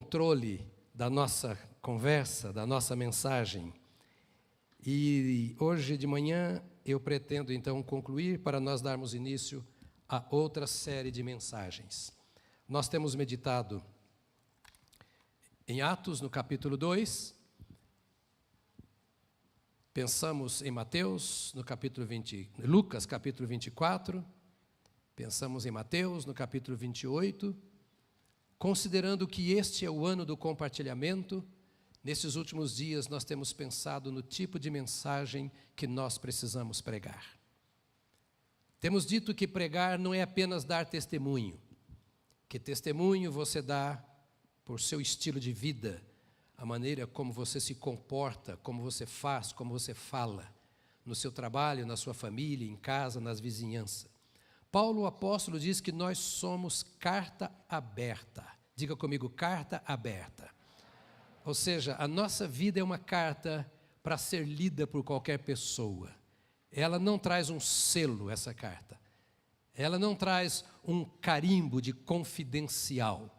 controle da nossa conversa, da nossa mensagem. E hoje de manhã eu pretendo então concluir para nós darmos início a outra série de mensagens. Nós temos meditado em Atos, no capítulo 2, pensamos em Mateus, no capítulo 20, Lucas, capítulo 24, pensamos em Mateus, no capítulo 28, considerando que este é o ano do compartilhamento. Nesses últimos dias nós temos pensado no tipo de mensagem que nós precisamos pregar. Temos dito que pregar não é apenas dar testemunho, que testemunho você dá por seu estilo de vida, a maneira como você se comporta, como você faz, como você fala, no seu trabalho, na sua família, em casa, nas vizinhanças. Paulo, o apóstolo, diz que nós somos carta aberta. Diga comigo, carta aberta. Ou seja, a nossa vida é uma carta para ser lida por qualquer pessoa. Ela não traz um selo, essa carta. Ela não traz um carimbo de confidencial.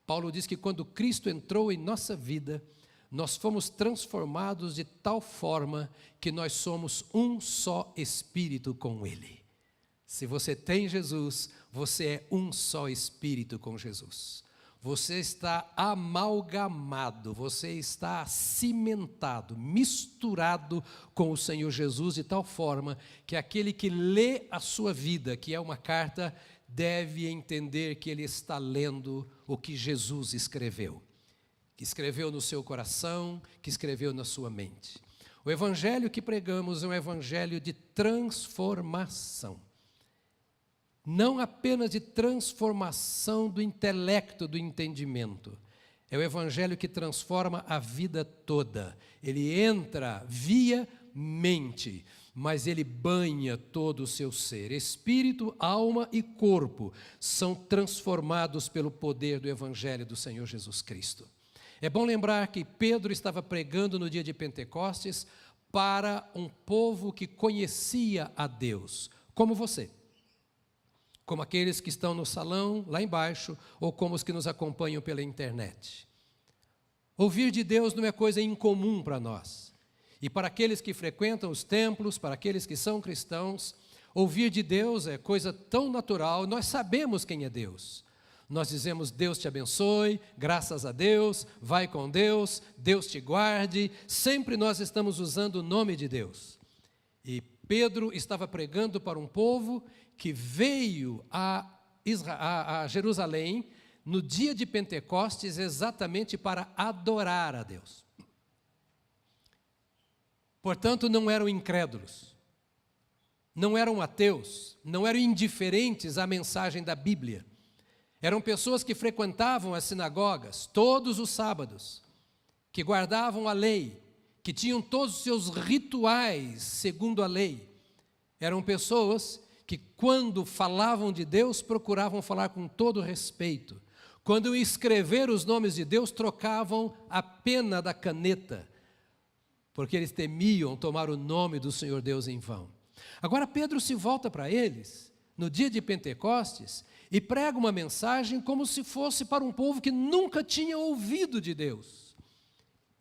Paulo diz que quando Cristo entrou em nossa vida, nós fomos transformados de tal forma que nós somos um só espírito com Ele. Se você tem Jesus, você é um só espírito com Jesus. Você está amalgamado, você está cimentado, misturado com o Senhor Jesus de tal forma que aquele que lê a sua vida, que é uma carta, deve entender que ele está lendo o que Jesus escreveu. Que escreveu no seu coração, que escreveu na sua mente. O evangelho que pregamos é um evangelho de transformação. Não apenas de transformação do intelecto, do entendimento. É o evangelho que transforma a vida toda. Ele entra via mente, mas ele banha todo o seu ser. Espírito, alma e corpo são transformados pelo poder do evangelho do Senhor Jesus Cristo. É bom lembrar que Pedro estava pregando no dia de Pentecostes para um povo que conhecia a Deus, como você. Como aqueles que estão no salão, lá embaixo, ou como os que nos acompanham pela internet. Ouvir de Deus não é coisa incomum para nós. E para aqueles que frequentam os templos, para aqueles que são cristãos, ouvir de Deus é coisa tão natural, nós sabemos quem é Deus. Nós dizemos, Deus te abençoe, graças a Deus, vai com Deus, Deus te guarde, sempre nós estamos usando o nome de Deus. E Pedro estava pregando para um povo que veio a Jerusalém no dia de Pentecostes exatamente para adorar a Deus. Portanto, não eram incrédulos, não eram ateus, não eram indiferentes à mensagem da Bíblia. Eram pessoas que frequentavam as sinagogas todos os sábados, que guardavam a lei, que tinham todos os seus rituais segundo a lei. Eram pessoas que, quando falavam de Deus, procuravam falar com todo respeito. Quando iam escrever os nomes de Deus, trocavam a pena da caneta, porque eles temiam tomar o nome do Senhor Deus em vão. Agora Pedro se volta para eles, no dia de Pentecostes, e prega uma mensagem como se fosse para um povo que nunca tinha ouvido de Deus.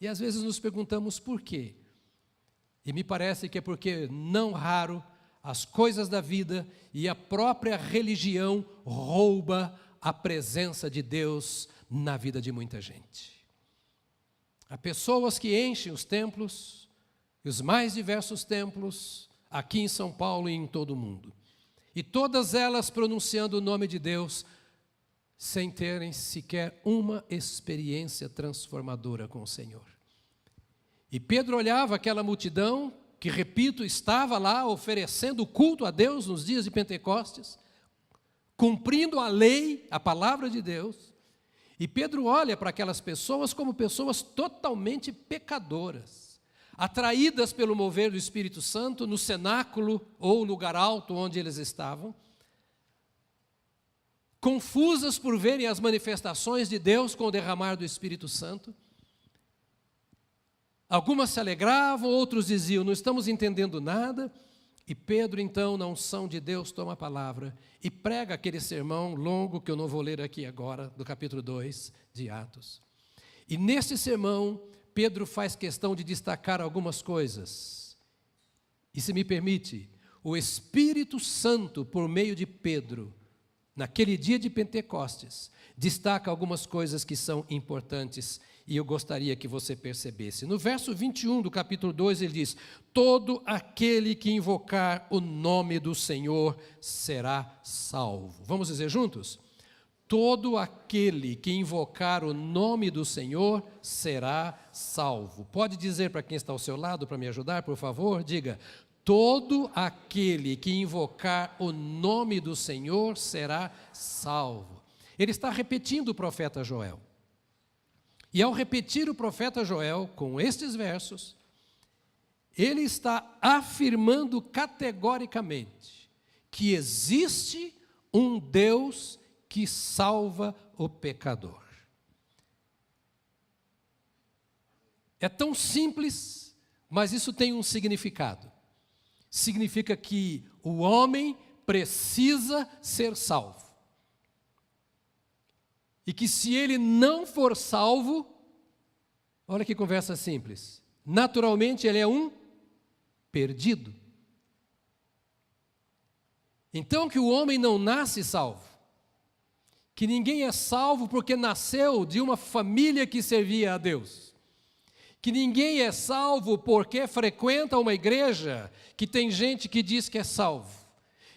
E às vezes nos perguntamos por quê. E me parece que é porque, não raro, as coisas da vida e a própria religião rouba a presença de Deus na vida de muita gente. Há pessoas que enchem os templos, os mais diversos templos, aqui em São Paulo e em todo o mundo. E todas elas pronunciando o nome de Deus, sem terem sequer uma experiência transformadora com o Senhor. E Pedro olhava aquela multidão, que, repito, estava lá oferecendo culto a Deus nos dias de Pentecostes, cumprindo a lei, a palavra de Deus. E Pedro olha para aquelas pessoas como pessoas totalmente pecadoras, atraídas pelo mover do Espírito Santo no cenáculo ou lugar alto onde eles estavam, confusas por verem as manifestações de Deus com o derramar do Espírito Santo. Algumas se alegravam, outros diziam, não estamos entendendo nada. E Pedro, então, na unção de Deus, toma a palavra e prega aquele sermão longo, que eu não vou ler aqui agora, do capítulo 2 de Atos. E nesse sermão, Pedro faz questão de destacar algumas coisas. E se me permite, o Espírito Santo, por meio de Pedro, naquele dia de Pentecostes, destaca algumas coisas que são importantes e eu gostaria que você percebesse. No verso 21 do capítulo 2, ele diz: todo aquele que invocar o nome do Senhor será salvo. Vamos dizer juntos? Todo aquele que invocar o nome do Senhor será salvo. Pode dizer para quem está ao seu lado, para me ajudar, por favor? Diga: todo aquele que invocar o nome do Senhor será salvo. Ele está repetindo o profeta Joel. E ao repetir o profeta Joel com estes versos, ele está afirmando categoricamente que existe um Deus que salva o pecador. É tão simples, mas isso tem um significado. Significa que o homem precisa ser salvo. E que se ele não for salvo, olha que conversa simples, naturalmente ele é um perdido. Então que o homem não nasce salvo, que ninguém é salvo porque nasceu de uma família que servia a Deus, que ninguém é salvo porque frequenta uma igreja que tem gente que diz que é salvo,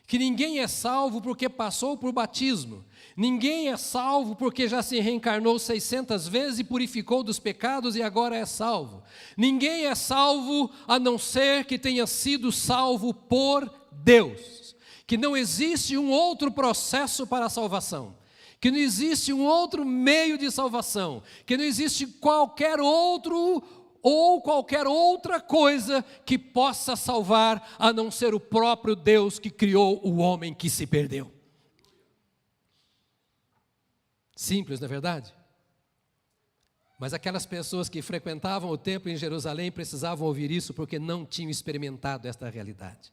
que ninguém é salvo porque passou por batismo, ninguém é salvo porque já se reencarnou 600 vezes e purificou dos pecados e agora é salvo. Ninguém é salvo a não ser que tenha sido salvo por Deus. Que não existe um outro processo para a salvação. Que não existe um outro meio de salvação. Que não existe qualquer outro ou qualquer outra coisa que possa salvar a não ser o próprio Deus que criou o homem que se perdeu. Simples, não é verdade? Mas aquelas pessoas que frequentavam o templo em Jerusalém precisavam ouvir isso porque não tinham experimentado esta realidade.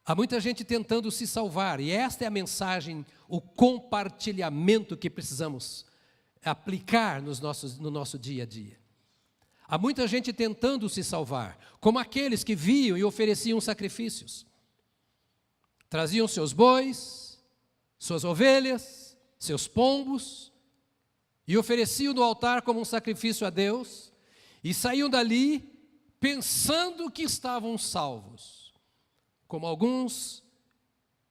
Há muita gente tentando se salvar, e esta é a mensagem, o compartilhamento que precisamos aplicar no nosso dia a dia. Há muita gente tentando se salvar, como aqueles que viam e ofereciam sacrifícios. Traziam seus bois, suas ovelhas, seus pombos, e ofereciam no altar como um sacrifício a Deus, e saíam dali pensando que estavam salvos, como alguns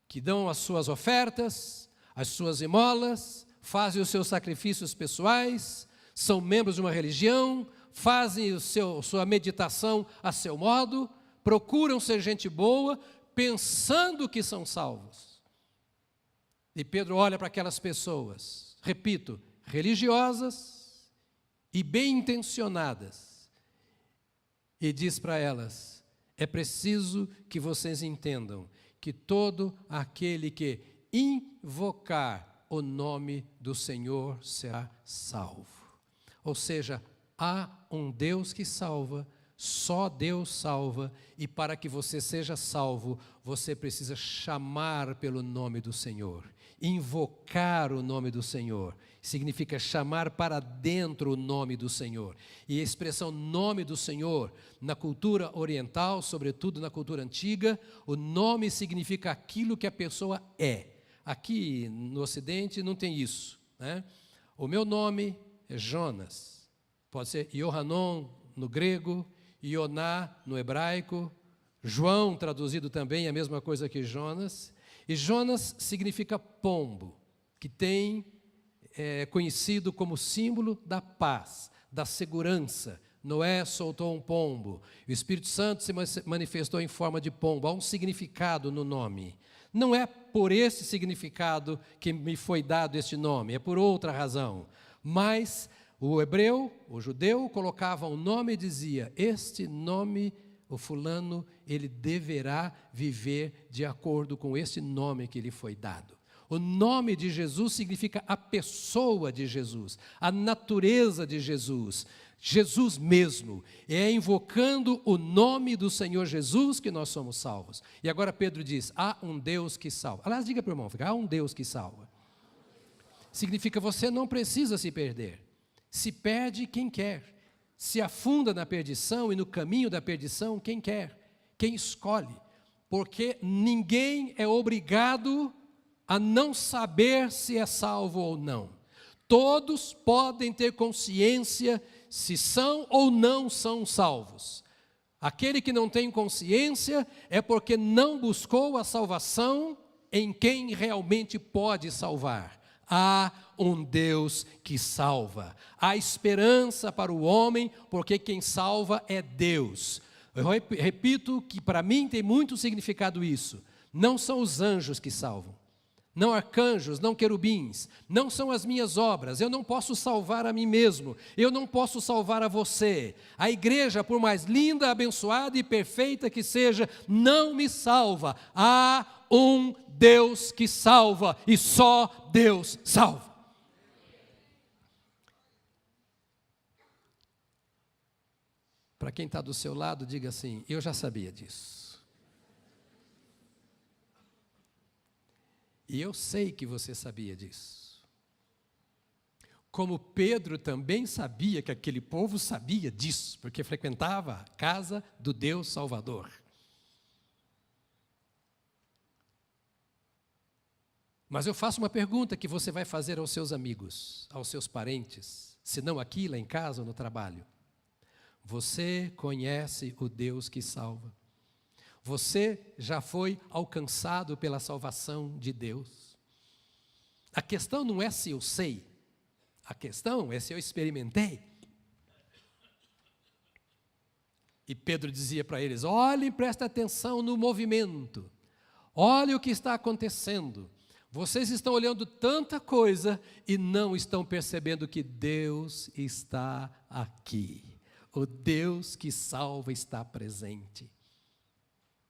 que dão as suas ofertas, as suas esmolas, fazem os seus sacrifícios pessoais, são membros de uma religião, fazem sua meditação a seu modo, procuram ser gente boa, pensando que são salvos. E Pedro olha para aquelas pessoas, repito, religiosas e bem intencionadas, e diz para elas: é preciso que vocês entendam que todo aquele que invocar o nome do Senhor será salvo. Ou seja, há um Deus que salva, só Deus salva, e para que você seja salvo, você precisa chamar pelo nome do Senhor. Invocar o nome do Senhor significa chamar para dentro o nome do Senhor. E a expressão nome do Senhor, na cultura oriental, sobretudo na cultura antiga, o nome significa aquilo que a pessoa é. Aqui no Ocidente não tem isso, né? O meu nome é Jonas, pode ser Yohanon no grego, Ioná no hebraico, João traduzido também é a mesma coisa que Jonas. E Jonas significa pombo, que é conhecido como símbolo da paz, da segurança. Noé soltou um pombo, o Espírito Santo se manifestou em forma de pombo. Há um significado no nome. Não é por esse significado que me foi dado este nome, é por outra razão. Mas o hebreu, o judeu, colocava um nome e dizia: este nome, o fulano, ele deverá viver de acordo com esse nome que lhe foi dado. O nome de Jesus significa a pessoa de Jesus, a natureza de Jesus, Jesus mesmo. É invocando o nome do Senhor Jesus que nós somos salvos. E agora Pedro diz: há um Deus que salva. Aliás, diga para o irmão, há um Deus que salva. significa você não precisa se perder. Se perde quem quer. Se afunda na perdição e no caminho da perdição quem quer, quem escolhe. Porque ninguém é obrigado a não saber se é salvo ou não. Todos podem ter consciência se são ou não são salvos. Aquele que não tem consciência é porque não buscou a salvação em quem realmente pode salvar. Há um Deus que salva. Há esperança para o homem, porque quem salva é Deus. Eu repito que para mim tem muito significado isso. Não são os anjos que salvam. Não arcanjos, não querubins, não são as minhas obras, eu não posso salvar a mim mesmo, eu não posso salvar a você. A igreja, por mais linda, abençoada e perfeita que seja, não me salva. Há um Deus que salva e só Deus salva. Para quem está do seu lado, diga assim: eu já sabia disso. E eu sei que você sabia disso. Como Pedro também sabia que aquele povo sabia disso, porque frequentava a casa do Deus Salvador. Mas eu faço uma pergunta que você vai fazer aos seus amigos, aos seus parentes, se não aqui, lá em casa ou no trabalho. Você conhece o Deus que salva? Você já foi alcançado pela salvação de Deus? A questão não é se eu sei, a questão é se eu experimentei. E Pedro dizia para eles: olhem, prestem atenção no movimento, olhem o que está acontecendo. Vocês estão olhando tanta coisa e não estão percebendo que Deus está aqui. O Deus que salva está presente.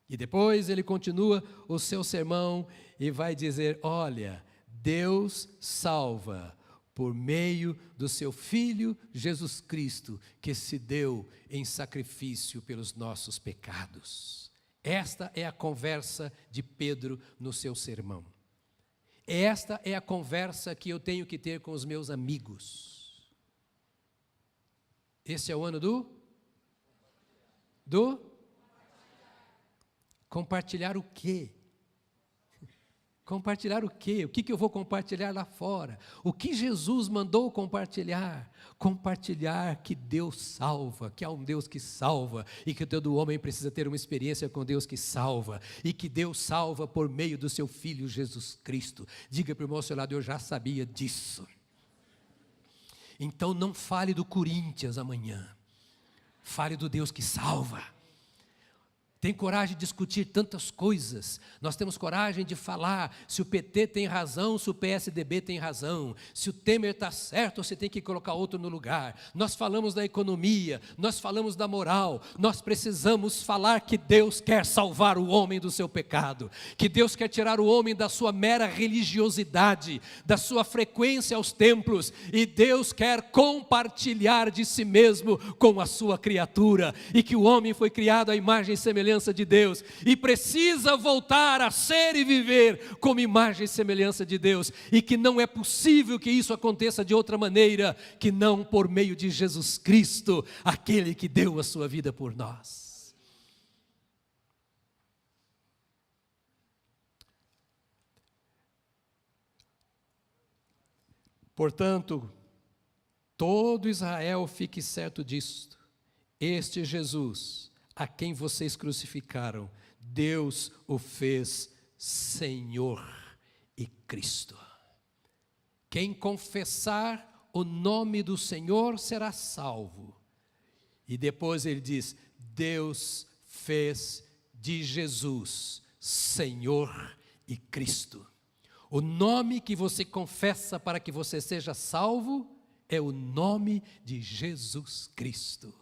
E depois ele continua o seu sermão e vai dizer: olha, Deus salva por meio do seu Filho Jesus Cristo, que se deu em sacrifício pelos nossos pecados. Esta é a conversa de Pedro no seu sermão. Esta é a conversa que eu tenho que ter com os meus amigos. Esse é o ano do compartilhar o quê? Compartilhar o quê? O que eu vou compartilhar lá fora? O que Jesus mandou compartilhar? Compartilhar que Deus salva, que há um Deus que salva, e que todo homem precisa ter uma experiência com Deus que salva, e que Deus salva por meio do seu Filho Jesus Cristo. Diga para o irmão ao seu lado: eu já sabia disso. Então não fale do Corinthians amanhã, fale do Deus que salva. Tem coragem de discutir tantas coisas. Nós temos coragem de falar se o PT tem razão, se o PSDB tem razão, se o Temer está certo ou se tem que colocar outro no lugar. Nós falamos da economia, nós falamos da moral. Nós precisamos falar que Deus quer salvar o homem do seu pecado, que Deus quer tirar o homem da sua mera religiosidade, da sua frequência aos templos, e Deus quer compartilhar de si mesmo com a sua criatura, e que o homem foi criado à imagem e semelhança de Deus, e precisa voltar a ser e viver como imagem e semelhança de Deus, e que não é possível que isso aconteça de outra maneira, que não por meio de Jesus Cristo, aquele que deu a sua vida por nós. Portanto, todo Israel fique certo disto: este Jesus, a quem vocês crucificaram, Deus o fez Senhor e Cristo. Quem confessar o nome do Senhor será salvo. E depois ele diz: Deus fez de Jesus Senhor e Cristo. O nome que você confessa para que você seja salvo é o nome de Jesus Cristo.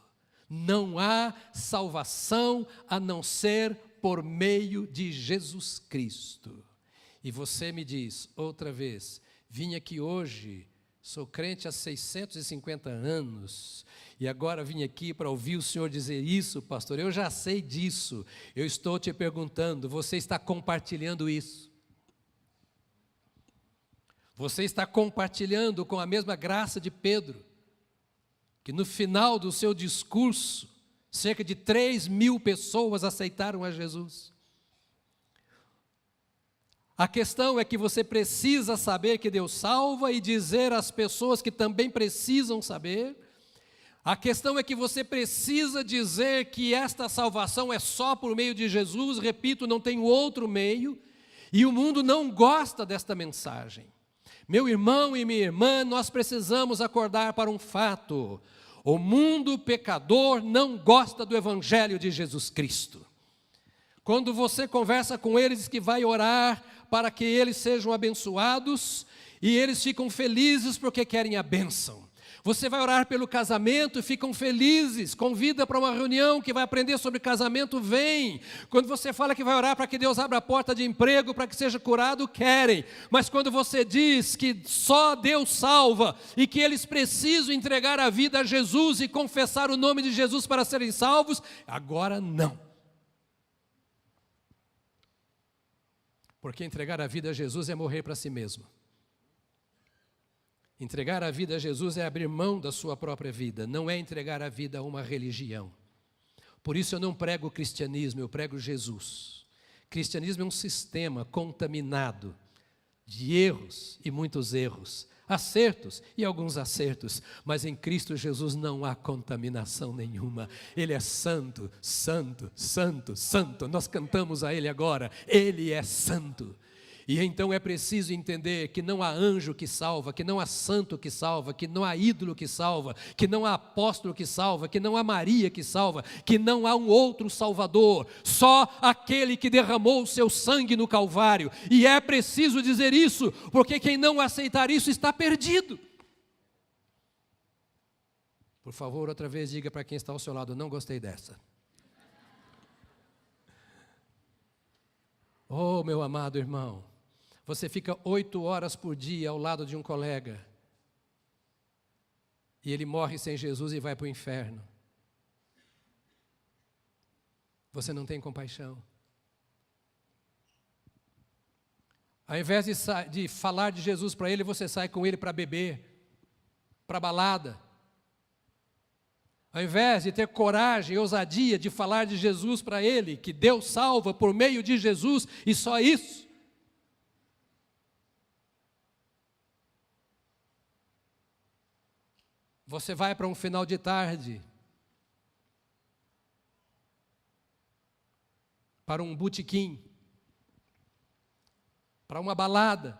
Não há salvação a não ser por meio de Jesus Cristo. E você me diz, outra vez: vim aqui hoje, sou crente há 650 anos, e agora vim aqui para ouvir o senhor dizer isso, pastor. Eu já sei disso. Eu estou te perguntando, você está compartilhando isso? Você está compartilhando com a mesma graça de Pedro, que no final do seu discurso, cerca de 3.000 pessoas aceitaram a Jesus. A questão é que você precisa saber que Deus salva e dizer às pessoas que também precisam saber. A questão é que você precisa dizer que esta salvação é só por meio de Jesus, repito, não tem outro meio, e o mundo não gosta desta mensagem. Meu irmão e minha irmã, nós precisamos acordar para um fato: o mundo pecador não gosta do Evangelho de Jesus Cristo. Quando você conversa com eles, diz que vai orar para que eles sejam abençoados, e eles ficam felizes porque querem a bênção. Você vai orar pelo casamento e ficam felizes, convida para uma reunião que vai aprender sobre casamento, vem. Quando você fala que vai orar para que Deus abra a porta de emprego, para que seja curado, querem. Mas quando você diz que só Deus salva e que eles precisam entregar a vida a Jesus e confessar o nome de Jesus para serem salvos, agora não. Porque entregar a vida a Jesus é morrer para si mesmo. Entregar a vida a Jesus é abrir mão da sua própria vida, não é entregar a vida a uma religião. Por isso eu não prego o cristianismo, eu prego Jesus. Cristianismo é um sistema contaminado de erros e muitos erros, acertos e alguns acertos, mas em Cristo Jesus não há contaminação nenhuma. Ele é santo, santo, santo, santo. Nós cantamos a Ele agora, Ele é santo. E então é preciso entender que não há anjo que salva, que não há santo que salva, que não há ídolo que salva, que não há apóstolo que salva, que não há Maria que salva, que não há um outro Salvador, só aquele que derramou o seu sangue no Calvário. E é preciso dizer isso, porque quem não aceitar isso está perdido. Por favor, outra vez diga para quem está ao seu lado: não gostei dessa. Oh, meu amado irmão, você fica 8 horas por dia ao lado de um colega e ele morre sem Jesus e vai para o inferno. Você não tem compaixão. Ao invés de falar de Jesus para ele, você sai com ele para beber, para balada. Ao invés de ter coragem e ousadia de falar de Jesus para ele, que Deus salva por meio de Jesus e só isso, você vai para um final de tarde, para um botequim, para uma balada.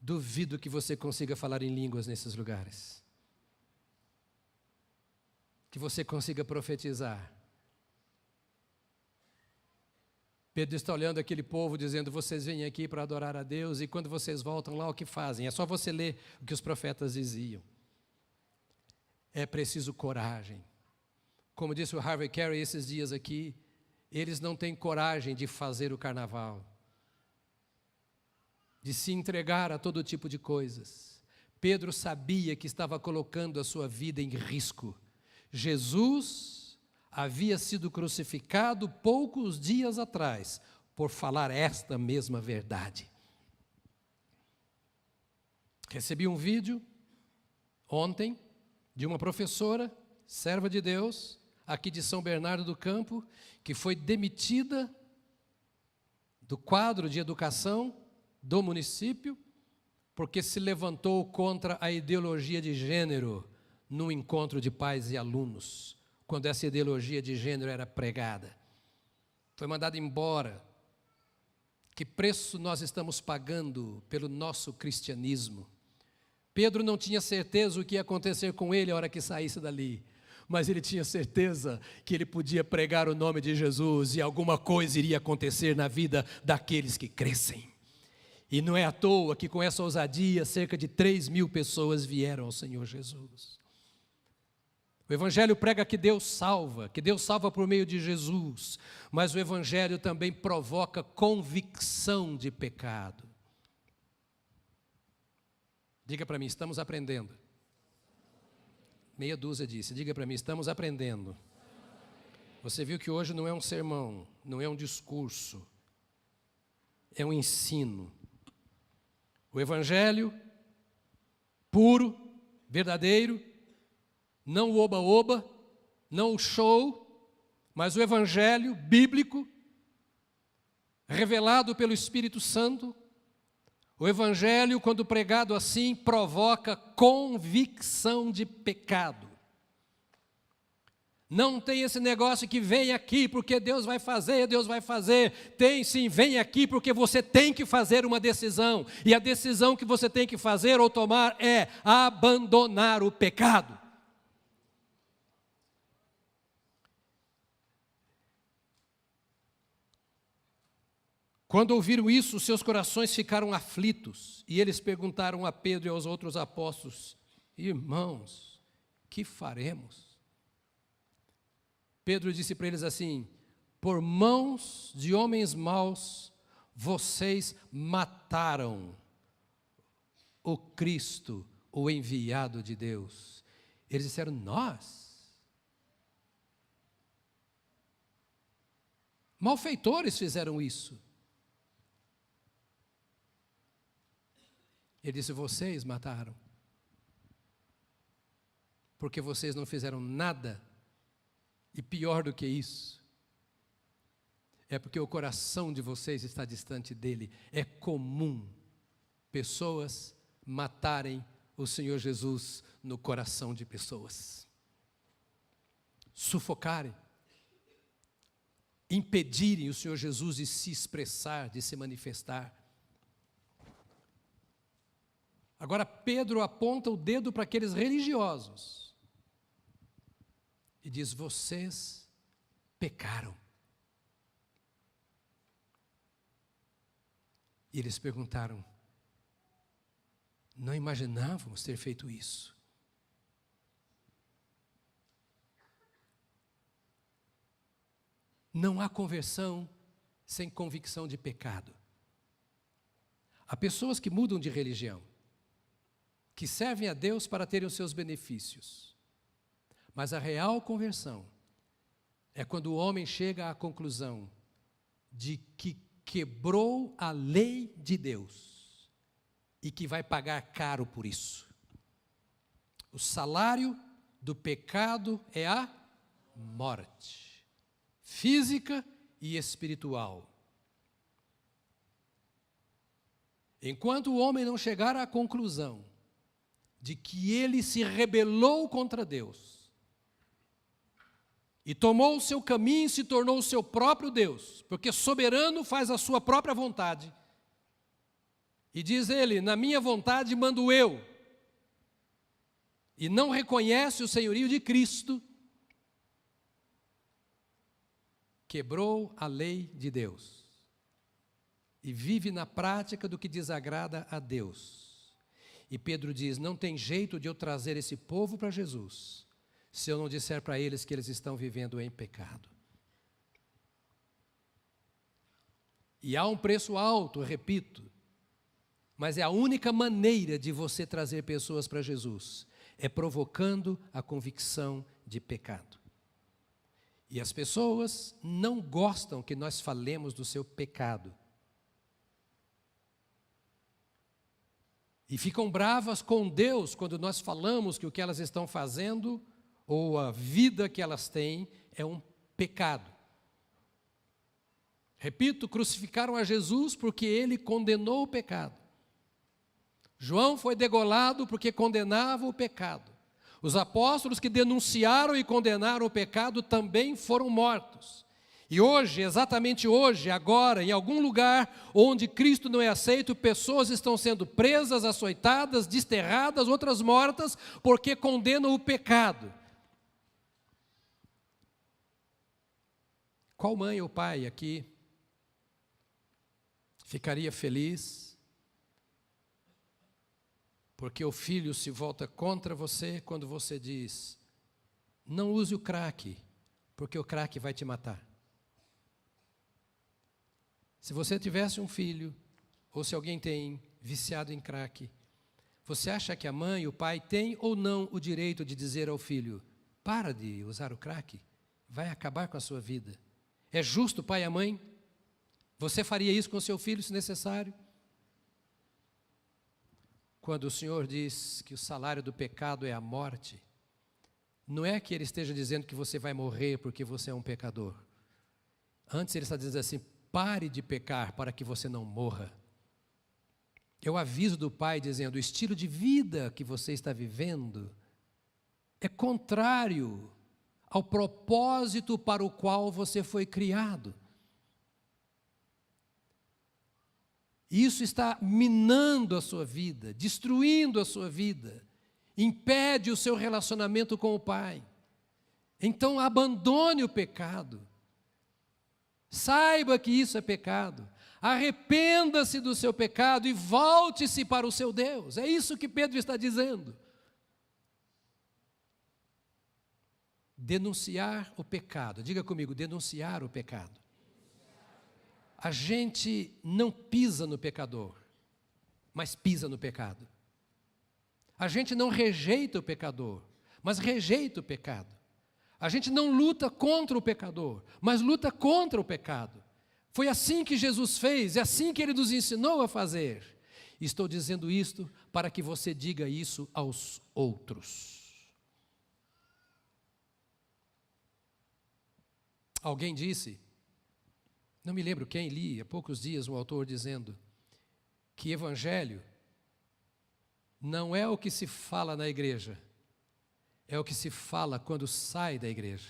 Duvido que você consiga falar em línguas nesses lugares, que você consiga profetizar. Pedro está olhando aquele povo dizendo: vocês vêm aqui para adorar a Deus, e quando vocês voltam lá, o que fazem? É só você ler o que os profetas diziam. É preciso coragem. Como disse o Harvey Carey esses dias aqui, eles não têm coragem de fazer o carnaval, de se entregar a todo tipo de coisas. Pedro sabia que estava colocando a sua vida em risco. Jesus havia sido crucificado poucos dias atrás por falar esta mesma verdade. Recebi um vídeo ontem de uma professora, serva de Deus, aqui de São Bernardo do Campo, que foi demitida do quadro de educação do município, porque se levantou contra a ideologia de gênero num encontro de pais e alunos, quando essa ideologia de gênero era pregada. Foi mandada embora. Que preço nós estamos pagando pelo nosso cristianismo? Pedro não tinha certeza o que ia acontecer com ele a hora que saísse dali, mas ele tinha certeza que ele podia pregar o nome de Jesus e alguma coisa iria acontecer na vida daqueles que crescem. E não é à toa que com essa ousadia cerca de 3.000 pessoas vieram ao Senhor Jesus. O Evangelho prega que Deus salva por meio de Jesus, mas o Evangelho também provoca convicção de pecado. Diga para mim, estamos aprendendo. Meia dúzia disse, diga para mim, estamos aprendendo. Você viu que hoje não é um sermão, não é um discurso. é um ensino. O Evangelho puro, verdadeiro, não o oba-oba, não o show, mas o Evangelho bíblico, revelado pelo Espírito Santo. O Evangelho, quando pregado assim, provoca convicção de pecado. Não tem esse negócio que vem aqui porque Deus vai fazer, Deus vai fazer. Tem sim, vem aqui porque você tem que fazer uma decisão. E a decisão que você tem que fazer ou tomar é abandonar o pecado. Quando ouviram isso, seus corações ficaram aflitos. E eles perguntaram a Pedro e aos outros apóstolos: irmãos, que faremos? Pedro disse para eles assim: por mãos de homens maus, vocês mataram o Cristo, o enviado de Deus. Eles disseram: nós? Malfeitores fizeram isso. Ele disse: vocês mataram. Porque vocês não fizeram nada. E pior do que isso, é porque o coração de vocês está distante dele. É comum pessoas matarem o Senhor Jesus no coração de pessoas. Sufocarem, impedirem o Senhor Jesus de se expressar, de se manifestar. Agora Pedro aponta o dedo para aqueles religiosos e diz: vocês pecaram. E eles perguntaram: não imaginávamos ter feito isso. Não há conversão sem convicção de pecado. Há pessoas que mudam de religião, que servem a Deus para terem os seus benefícios. Mas a real conversão é quando o homem chega à conclusão de que quebrou a lei de Deus e que vai pagar caro por isso. O salário do pecado é a morte, física e espiritual. Enquanto o homem não chegar à conclusão de que ele se rebelou contra Deus, e tomou o seu caminho e se tornou o seu próprio Deus, porque soberano faz a sua própria vontade. E diz ele: na minha vontade mando eu. E não reconhece o senhorio de Cristo, quebrou a lei de Deus. E vive na prática do que desagrada a Deus. E Pedro diz: não tem jeito de eu trazer esse povo para Jesus, se eu não disser para eles que eles estão vivendo em pecado. E há um preço alto, repito, mas é a única maneira de você trazer pessoas para Jesus, é provocando a convicção de pecado. E as pessoas não gostam que nós falemos do seu pecado. E ficam bravas com Deus quando nós falamos que o que elas estão fazendo ou a vida que elas têm é um pecado. Repito, crucificaram a Jesus porque ele condenou o pecado. João foi degolado porque condenava o pecado. Os apóstolos que denunciaram e condenaram o pecado também foram mortos. E hoje, exatamente hoje, agora, em algum lugar onde Cristo não é aceito, pessoas estão sendo presas, açoitadas, desterradas, outras mortas, porque condenam o pecado. Qual mãe ou pai aqui ficaria feliz porque o filho se volta contra você quando você diz: não use o crack, porque o crack vai te matar? Se você tivesse um filho, ou se alguém tem viciado em crack, você acha que a mãe e o pai têm ou não o direito de dizer ao filho: para de usar o crack, vai acabar com a sua vida? É justo o pai e a mãe Você faria isso com seu filho, se necessário? Quando o Senhor diz que o salário do pecado é a morte, não é que Ele esteja dizendo que você vai morrer porque você é um pecador. Antes Ele está dizendo assim: pare de pecar para que você não morra. É o aviso do Pai dizendo: o estilo de vida que você está vivendo é contrário ao propósito para o qual você foi criado. Isso está minando a sua vida, destruindo a sua vida, impede o seu relacionamento com o Pai. Então abandone o pecado. Saiba que isso é pecado. Arrependa-se do seu pecado e volte-se para o seu Deus. É isso que Pedro está dizendo. Denunciar o pecado. Diga comigo, denunciar o pecado. A gente não pisa no pecador, mas pisa no pecado. A gente não rejeita o pecador, mas rejeita o pecado. A gente não luta contra o pecador, mas luta contra o pecado. Foi assim que Jesus fez, é assim que Ele nos ensinou a fazer. Estou dizendo isto para que você diga isso aos outros. Alguém disse, não me lembro quem, li há poucos dias um autor dizendo que evangelho não é o que se fala na igreja, é o que se fala quando sai da igreja.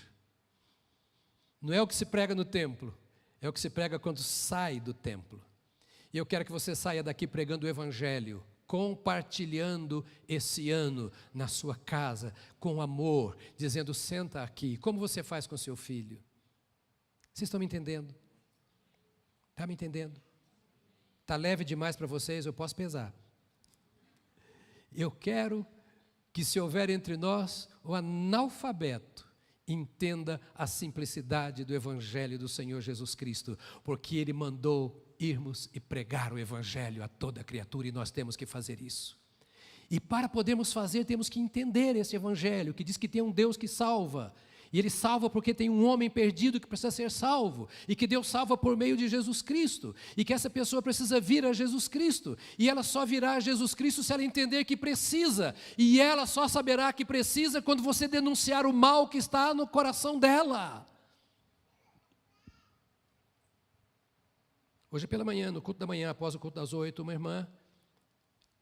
Não é o que se prega no templo, é o que se prega quando sai do templo. E eu quero que você saia daqui pregando o evangelho, compartilhando esse ano na sua casa, com amor, dizendo: senta aqui. Como você faz com seu filho? Vocês estão me entendendo? Está me entendendo? Está leve demais para vocês? Eu posso pesar. Eu quero que, se houver entre nós o analfabeto, entenda a simplicidade do Evangelho do Senhor Jesus Cristo, porque Ele mandou irmos e pregar o Evangelho a toda criatura, e nós temos que fazer isso. E para podermos fazer, temos que entender esse Evangelho, que diz que tem um Deus que salva, e Ele salva porque tem um homem perdido que precisa ser salvo, e que Deus salva por meio de Jesus Cristo, e que essa pessoa precisa vir a Jesus Cristo, e ela só virá a Jesus Cristo se ela entender que precisa, e ela só saberá que precisa quando você denunciar o mal que está no coração dela. Hoje pela manhã, no culto da manhã, após o culto das 8, uma irmã,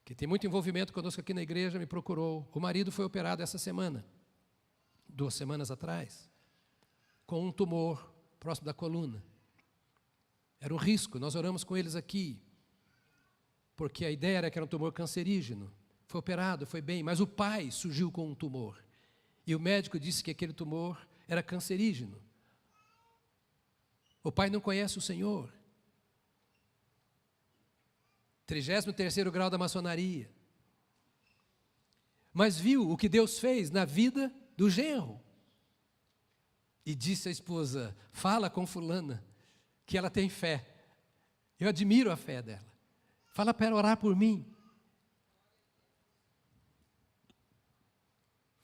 que tem muito envolvimento conosco aqui na igreja, me procurou. O marido foi operado essa semana, 2 semanas atrás, com um tumor próximo da coluna. Era um risco, nós oramos com eles aqui, porque a ideia era que era um tumor cancerígeno. Foi operado, foi bem, mas o pai surgiu com um tumor. E o médico disse que aquele tumor era cancerígeno. O pai não conhece o Senhor. 33º grau da maçonaria. Mas viu o que Deus fez na vida do genro. E disse à esposa: fala com fulana, que ela tem fé. Eu admiro a fé dela. Fala para ela orar por mim.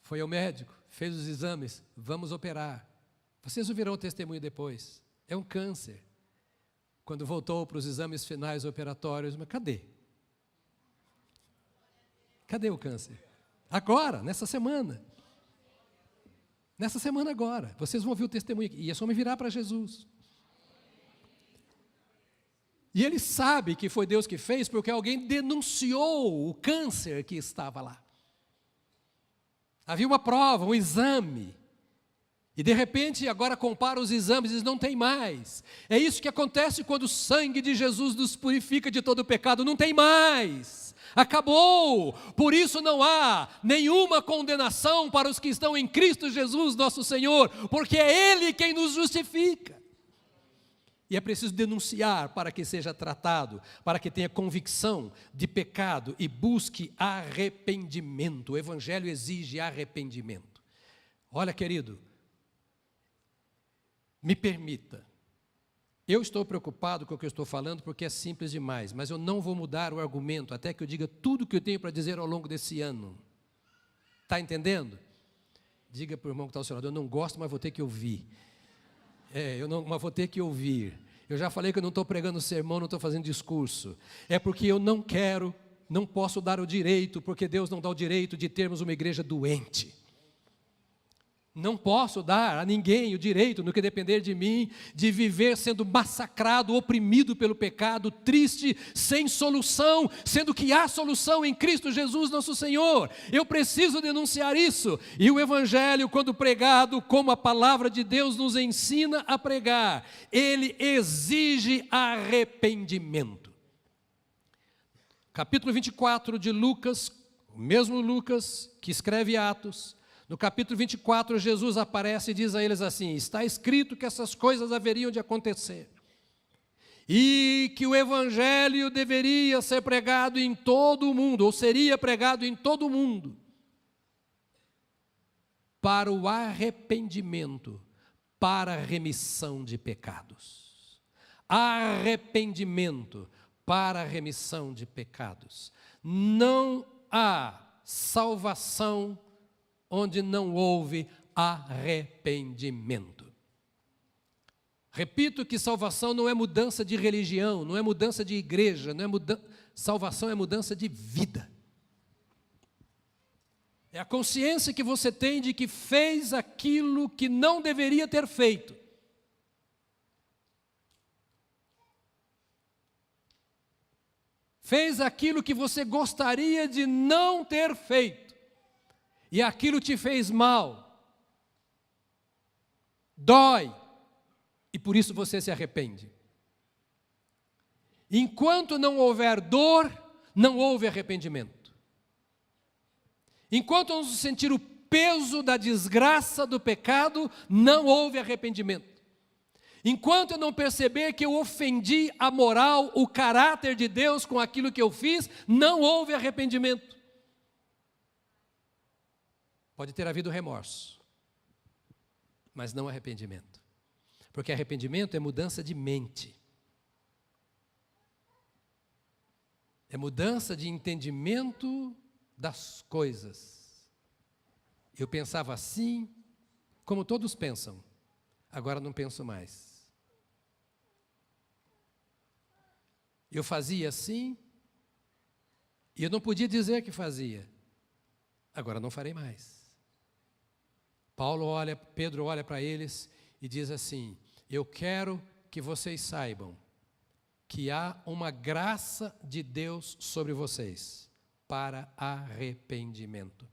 Foi ao médico, fez os exames, vamos operar. Vocês ouvirão o testemunho depois. É um câncer. Quando voltou para os exames finais operatórios, mas cadê? Cadê o câncer? Agora, nessa semana. Nessa semana agora. Vocês vão ouvir o testemunho aqui. E é só me virar para Jesus. E ele sabe que foi Deus que fez, porque alguém denunciou o câncer que estava lá. Havia uma prova, um exame. E de repente agora compara os exames e diz: não tem mais. É isso que acontece quando o sangue de Jesus nos purifica de todo o pecado. Não tem mais. Acabou. Por isso não há nenhuma condenação para os que estão em Cristo Jesus, nosso Senhor, porque é Ele quem nos justifica. E é preciso denunciar para que seja tratado, para que tenha convicção de pecado e busque arrependimento. O Evangelho exige arrependimento. Olha, querido, me permita, eu estou preocupado com o que eu estou falando porque é simples demais, mas eu não vou mudar o argumento até que eu diga tudo o que eu tenho para dizer ao longo desse ano. Está entendendo? Diga para o irmão que está ao seu lado: eu não gosto, mas vou ter que ouvir. Mas vou ter que ouvir. Eu já falei que eu não estou pregando sermão, não estou fazendo discurso. É porque eu não posso dar o direito, porque Deus não dá o direito de termos uma igreja doente. Não posso dar a ninguém o direito, no que depender de mim, de viver sendo massacrado, oprimido pelo pecado, triste, sem solução, sendo que há solução em Cristo Jesus nosso Senhor. Eu preciso denunciar isso. E o Evangelho, quando pregado, como a palavra de Deus nos ensina a pregar, ele exige arrependimento. Capítulo 24 de Lucas, o mesmo Lucas que escreve Atos, no capítulo 24, Jesus aparece e diz a eles assim: está escrito que essas coisas haveriam de acontecer, e que o Evangelho deveria ser pregado em todo o mundo, ou seria pregado em todo o mundo, para o arrependimento, para a remissão de pecados. Arrependimento para a remissão de pecados. Não há salvação onde não houve arrependimento. Repito que salvação não é mudança de religião, não é mudança de igreja, salvação é mudança de vida. É a consciência que você tem de que fez aquilo que não deveria ter feito. Fez aquilo que você gostaria de não ter feito. E aquilo te fez mal, dói, e por isso você se arrepende. Enquanto não houver dor, não houve arrependimento. Enquanto não se sentir o peso da desgraça do pecado, não houve arrependimento. Enquanto eu não perceber que eu ofendi a moral, o caráter de Deus com aquilo que eu fiz, não houve arrependimento. Pode ter havido remorso, mas não arrependimento. Porque arrependimento é mudança de mente. É mudança de entendimento das coisas. Eu pensava assim, como todos pensam. Agora não penso mais. Eu fazia assim, e eu não podia dizer que fazia. Agora não farei mais. Pedro olha para eles e diz assim: eu quero que vocês saibam que há uma graça de Deus sobre vocês para arrependimento.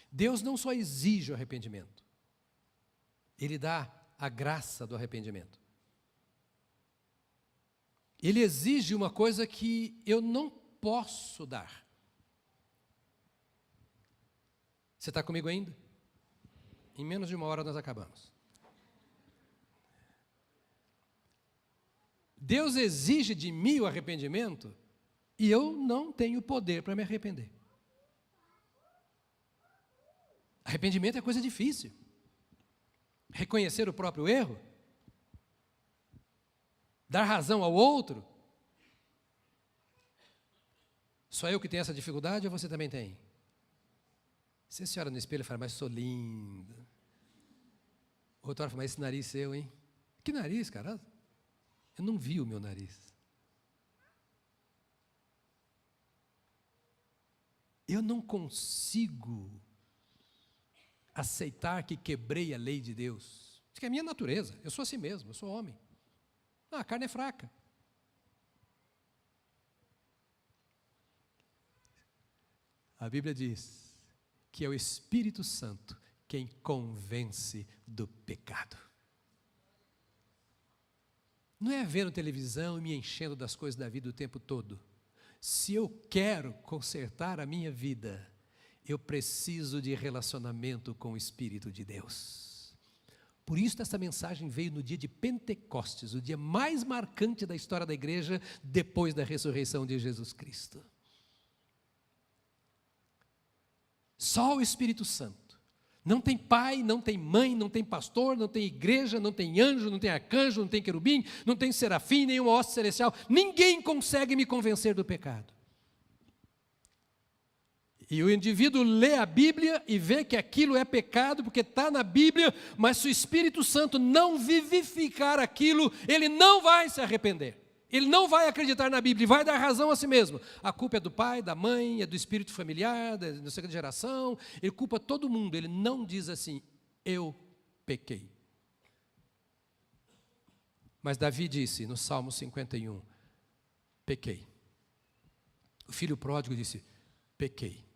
Deus não só exige o arrependimento, Ele dá a graça do arrependimento. Ele exige uma coisa que eu não posso dar. Você está comigo ainda? Em menos de uma hora nós acabamos. Deus exige de mim o arrependimento e eu não tenho poder para me arrepender. Arrependimento é coisa difícil. Reconhecer o próprio erro, dar razão ao outro. Só eu que tenho essa dificuldade ou você também tem? Você olha no espelho e fala: mas sou linda. Outra hora fala: mas esse nariz seu, hein? Que nariz, cara? Eu não vi o meu nariz. Eu não consigo aceitar que quebrei a lei de Deus. Isso que é a minha natureza. Eu sou assim mesmo, eu sou homem. A carne é fraca. A Bíblia diz que é o Espírito Santo quem convence do pecado. Não é vendo televisão e me enchendo das coisas da vida o tempo todo. Se eu quero consertar a minha vida, eu preciso de relacionamento com o Espírito de Deus. Por isso essa mensagem veio no dia de Pentecostes, o dia mais marcante da história da igreja, depois da ressurreição de Jesus Cristo. Só o Espírito Santo. Não tem pai, não tem mãe, não tem pastor, não tem igreja, não tem anjo, não tem arcanjo, não tem querubim, não tem serafim, nenhuma hoste celestial. Ninguém consegue me convencer do pecado. E o indivíduo lê a Bíblia e vê que aquilo é pecado, porque está na Bíblia, mas se o Espírito Santo não vivificar aquilo, ele não vai se arrepender. Ele não vai acreditar na Bíblia e vai dar razão a si mesmo. A culpa é do pai, da mãe, é do espírito familiar, da segunda geração. Ele culpa todo mundo. Ele não diz assim, eu pequei. Mas Davi disse no Salmo 51, pequei. O filho pródigo disse, pequei.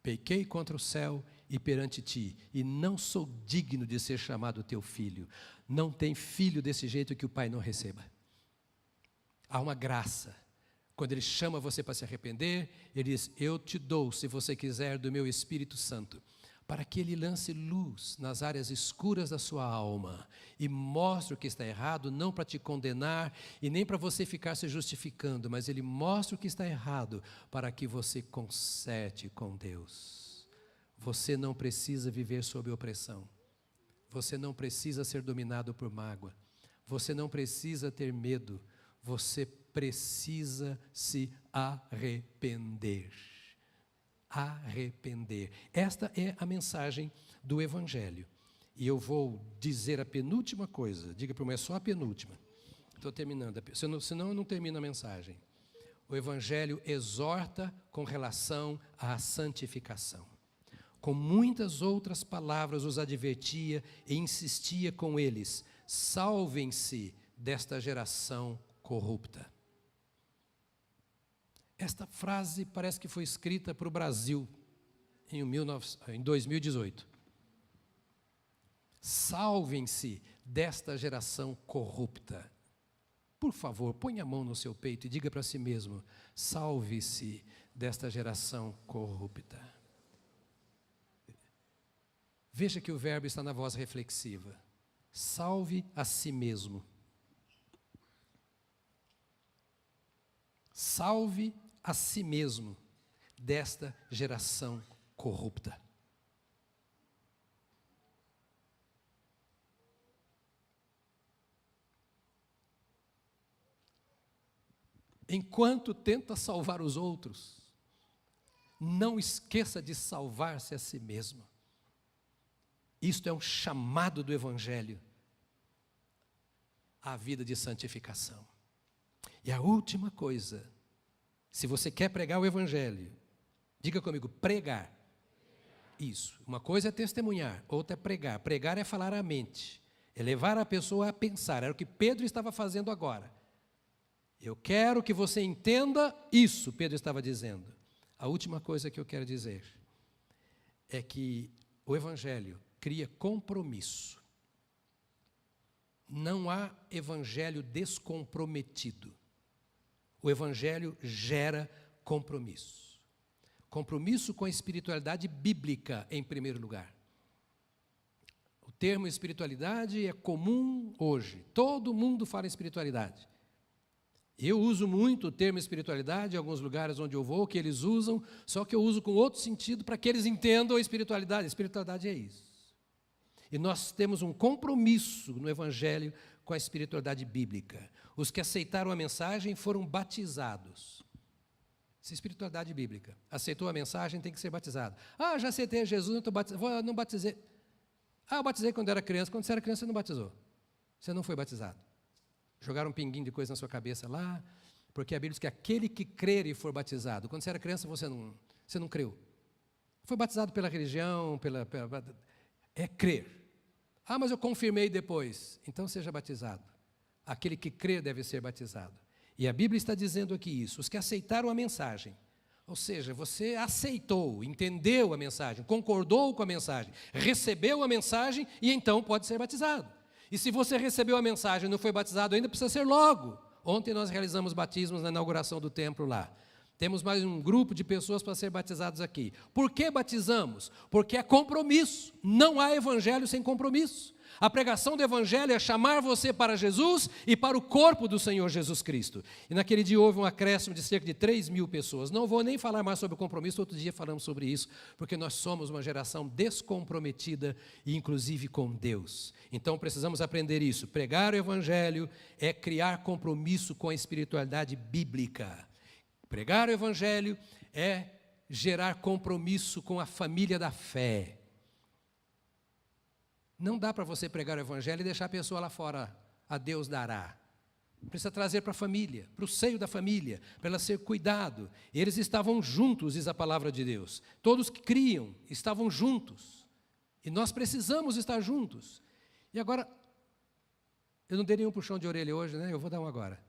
Pequei contra o céu e perante ti, e não sou digno de ser chamado teu filho. Não tem filho desse jeito que o pai não receba. Há uma graça. Quando ele chama você para se arrepender, ele diz, eu te dou, se você quiser, do meu Espírito Santo, para que ele lance luz nas áreas escuras da sua alma e mostre o que está errado, não para te condenar e nem para você ficar se justificando, mas ele mostra o que está errado para que você conserte com Deus. Você não precisa viver sob opressão. Você não precisa ser dominado por mágoa. Você não precisa ter medo. Você precisa se arrepender. Arrepender. Esta é a mensagem do Evangelho. E eu vou dizer a penúltima coisa. Diga para mim, é só a penúltima. Estou terminando, senão eu não termino a mensagem. O Evangelho exorta com relação à santificação. Com muitas outras palavras os advertia e insistia com eles, salvem-se desta geração corrupta. Esta frase parece que foi escrita para o Brasil em 2018. Salvem-se desta geração corrupta. Por favor, ponha a mão no seu peito e diga para si mesmo, salve-se desta geração corrupta. Veja que o verbo está na voz reflexiva. Salve a si mesmo. Salve a si mesmo desta geração corrupta. Enquanto tenta salvar os outros, não esqueça de salvar-se a si mesmo. Isto é um chamado do Evangelho à vida de santificação. E a última coisa, se você quer pregar o Evangelho, diga comigo, pregar. Isso, uma coisa é testemunhar, outra é pregar. Pregar é falar à mente, é levar a pessoa a pensar, era o que Pedro estava fazendo agora. Eu quero que você entenda isso, Pedro estava dizendo. A última coisa que eu quero dizer é que o Evangelho cria compromisso. Não há evangelho descomprometido. O Evangelho gera compromisso. Compromisso com a espiritualidade bíblica, em primeiro lugar. O termo espiritualidade é comum hoje. Todo mundo fala em espiritualidade. Eu uso muito o termo espiritualidade em alguns lugares onde eu vou, que eles usam, só que eu uso com outro sentido para que eles entendam a espiritualidade. A espiritualidade é isso. E nós temos um compromisso no Evangelho com a espiritualidade bíblica. Os que aceitaram a mensagem foram batizados. Essa é a espiritualidade bíblica. Aceitou a mensagem, tem que ser batizado. Ah, já aceitei Jesus, não batizei. Ah, eu batizei quando era criança. Quando você era criança, você não batizou. Você não foi batizado. Jogaram um pinguinho de coisa na sua cabeça lá, porque a Bíblia diz que aquele que crer e for batizado, quando você era criança, você não creu. Foi batizado pela religião, é crer. Ah, mas eu confirmei depois. Então seja batizado. Aquele que crer deve ser batizado. E a Bíblia está dizendo aqui isso. Os que aceitaram a mensagem, ou seja, você aceitou, entendeu a mensagem, concordou com a mensagem, recebeu a mensagem e então pode ser batizado. E se você recebeu a mensagem e não foi batizado ainda, precisa ser logo. Ontem nós realizamos batismos na inauguração do templo lá. Temos mais um grupo de pessoas para ser batizados aqui. Por que batizamos? Porque é compromisso. Não há evangelho sem compromisso. A pregação do Evangelho é chamar você para Jesus e para o corpo do Senhor Jesus Cristo. E naquele dia houve um acréscimo de cerca de 3.000 pessoas. Não vou nem falar mais sobre o compromisso, outro dia falamos sobre isso, porque nós somos uma geração descomprometida, inclusive com Deus. Então precisamos aprender isso. Pregar o Evangelho é criar compromisso com a espiritualidade bíblica. Pregar o Evangelho é gerar compromisso com a família da fé. Não dá para você pregar o evangelho e deixar a pessoa lá fora, a Deus dará. Precisa trazer para a família, para o seio da família, para ela ser cuidado. Eles estavam juntos, diz a palavra de Deus. Todos que criam estavam juntos. E nós precisamos estar juntos. E agora, eu não dei nenhum puxão de orelha hoje, né? Eu vou dar um agora.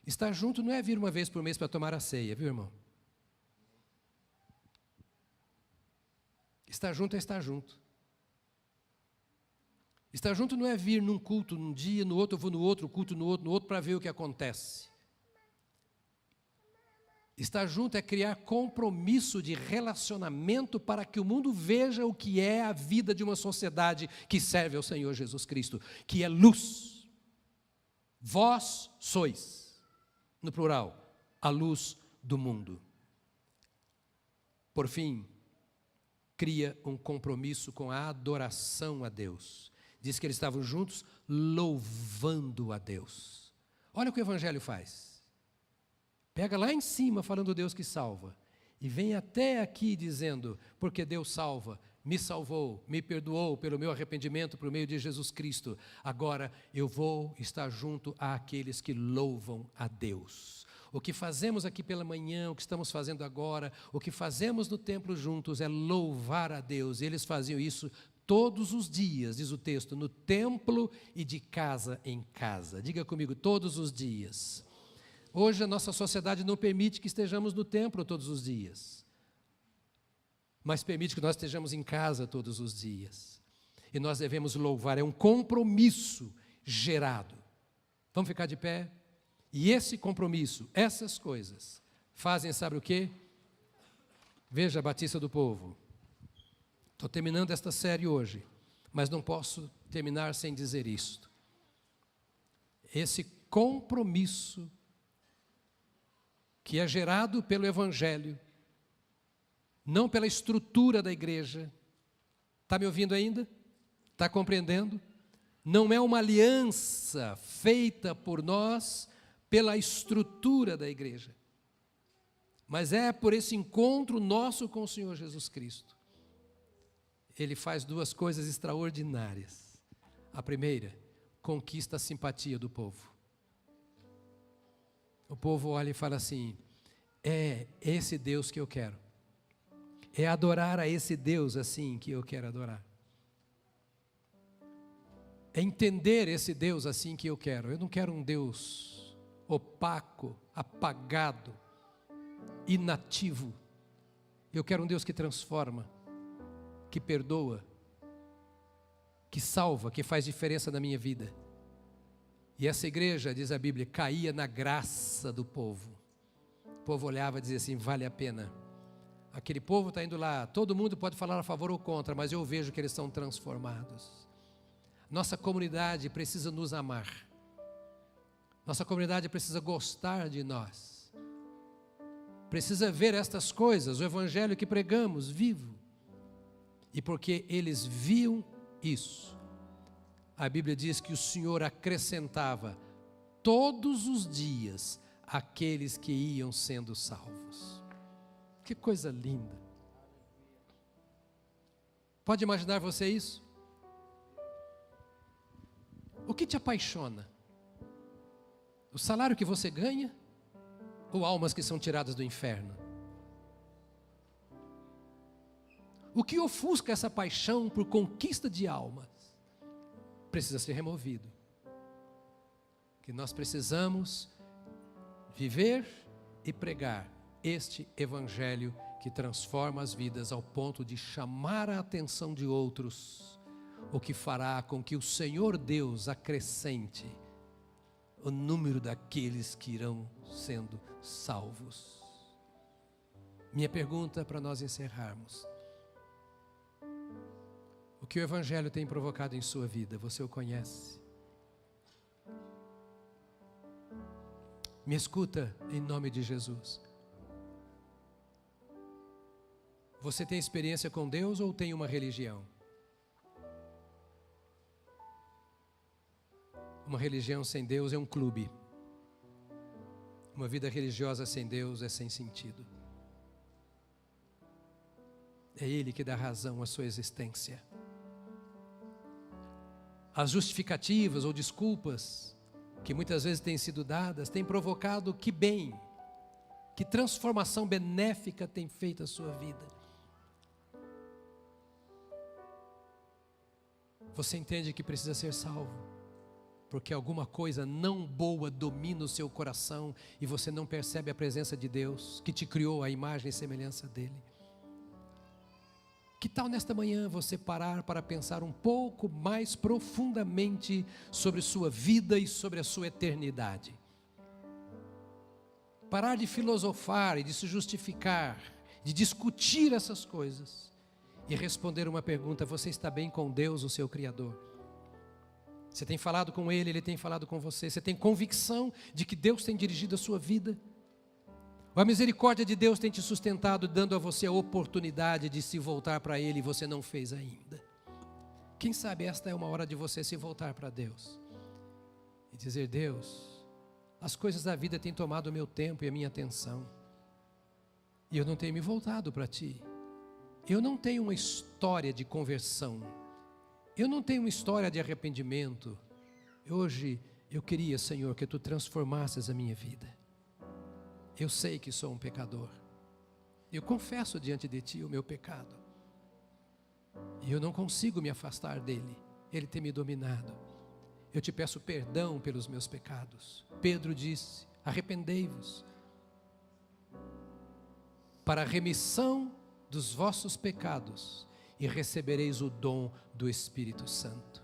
Estar junto não é vir uma vez por mês para tomar a ceia, viu, irmão? Estar junto é estar junto. Estar junto não é vir num culto num dia, no outro eu vou no outro culto, no outro para ver o que acontece. Estar junto é criar compromisso de relacionamento para que o mundo veja o que é a vida de uma sociedade que serve ao Senhor Jesus Cristo, que é luz. Vós sois, no plural, a luz do mundo. Por fim, cria um compromisso com a adoração a Deus. Diz que eles estavam juntos louvando a Deus. Olha o que o Evangelho faz. Pega lá em cima falando do Deus que salva. E vem até aqui dizendo, porque Deus salva, me salvou, me perdoou pelo meu arrependimento por meio de Jesus Cristo. Agora eu vou estar junto àqueles que louvam a Deus. O que fazemos aqui pela manhã, o que estamos fazendo agora, o que fazemos no templo juntos é louvar a Deus. E eles faziam isso todos os dias, diz o texto, no templo e de casa em casa. Diga comigo, todos os dias. Hoje a nossa sociedade não permite que estejamos no templo todos os dias, mas permite que nós estejamos em casa todos os dias. E nós devemos louvar, é um compromisso gerado. Vamos ficar de pé? E esse compromisso, essas coisas, fazem sabe o quê? Veja a Batista do Povo. Estou terminando esta série hoje, mas não posso terminar sem dizer isto. Esse compromisso que é gerado pelo Evangelho, não pela estrutura da igreja. Está me ouvindo ainda? Está compreendendo? Não é uma aliança feita por nós pela estrutura da igreja, mas é por esse encontro nosso com o Senhor Jesus Cristo. Ele faz duas coisas extraordinárias. A primeira, conquista a simpatia do povo. O povo olha e fala assim, é esse Deus que eu quero. É adorar a esse Deus assim que eu quero adorar. É entender esse Deus assim que eu quero. Eu não quero um Deus opaco, apagado, inativo. Eu quero um Deus que transforma, que perdoa, que salva, que faz diferença na minha vida. E essa igreja, diz a Bíblia, caía na graça do povo. O povo olhava e dizia assim, vale a pena. Aquele povo está indo lá, todo mundo pode falar a favor ou contra, mas eu vejo que eles são transformados. Nossa comunidade precisa nos amar. Nossa comunidade precisa gostar de nós. Precisa ver estas coisas, o evangelho que pregamos, vivo. E porque eles viam isso, a Bíblia diz que o Senhor acrescentava todos os dias aqueles que iam sendo salvos. Que coisa linda. Pode imaginar você isso? O que te apaixona? O salário que você ganha? Ou almas que são tiradas do inferno? O que ofusca essa paixão por conquista de almas? Precisa ser removido. Que nós precisamos viver e pregar este evangelho que transforma as vidas ao ponto de chamar a atenção de outros, o que fará com que o Senhor Deus acrescente o número daqueles que irão sendo salvos. Minha pergunta para nós encerrarmos: o que o evangelho tem provocado em sua vida, você o conhece? Me escuta em nome de Jesus. Você tem experiência com Deus ou tem uma religião? Uma religião sem Deus é um clube. Uma vida religiosa sem Deus é sem sentido. É Ele que dá razão à sua existência. As justificativas ou desculpas que muitas vezes têm sido dadas têm provocado que bem, que transformação benéfica tem feito a sua vida. Você entende que precisa ser salvo, porque alguma coisa não boa domina o seu coração e você não percebe a presença de Deus, que te criou à imagem e semelhança dEle. Que tal nesta manhã você parar para pensar um pouco mais profundamente sobre sua vida e sobre a sua eternidade? Parar de filosofar e de se justificar, de discutir essas coisas e responder uma pergunta: você está bem com Deus, o seu Criador? Você tem falado com Ele, Ele tem falado com você? Você tem convicção de que Deus tem dirigido a sua vida? Ou a misericórdia de Deus tem te sustentado, dando a você a oportunidade de se voltar para Ele e você não fez ainda? Quem sabe esta é uma hora de você se voltar para Deus e dizer: Deus, as coisas da vida têm tomado o meu tempo e a minha atenção, e eu não tenho me voltado para Ti. Eu não tenho uma história de conversão, eu não tenho uma história de arrependimento. Hoje eu queria, Senhor, que Tu transformasses a minha vida. Eu sei que sou um pecador, eu confesso diante de Ti o meu pecado, e eu não consigo me afastar dEle, Ele tem me dominado. Eu Te peço perdão pelos meus pecados. Pedro disse: arrependei-vos, para a remissão dos vossos pecados, e recebereis o dom do Espírito Santo.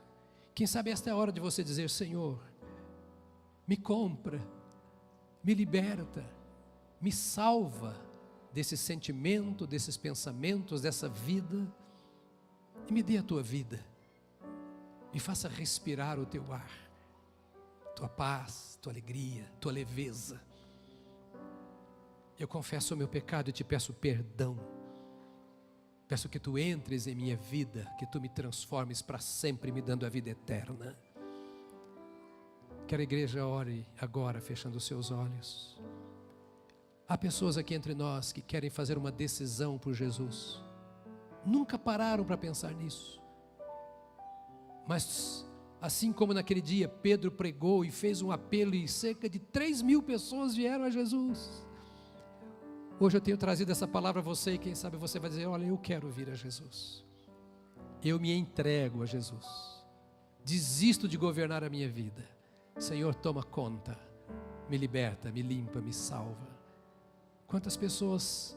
Quem sabe esta é a hora de você dizer: Senhor, me compra, me liberta, me salva desse sentimento, desses pensamentos, dessa vida, e me dê a Tua vida, me faça respirar o Teu ar, Tua paz, Tua alegria, Tua leveza. Eu confesso o meu pecado e Te peço perdão. Peço que Tu entres em minha vida, que Tu me transformes para sempre, me dando a vida eterna. Que a igreja ore agora, fechando os seus olhos. Há pessoas aqui entre nós que querem fazer uma decisão por Jesus. Nunca pararam para pensar nisso. Mas, assim como naquele dia Pedro pregou e fez um apelo e cerca de 3.000 pessoas vieram a Jesus. Hoje eu tenho trazido essa palavra a você, e quem sabe você vai dizer: olha, eu quero vir a Jesus. Eu me entrego a Jesus. Desisto de governar a minha vida. Senhor, toma conta. Me liberta, me limpa, me salva. Quantas pessoas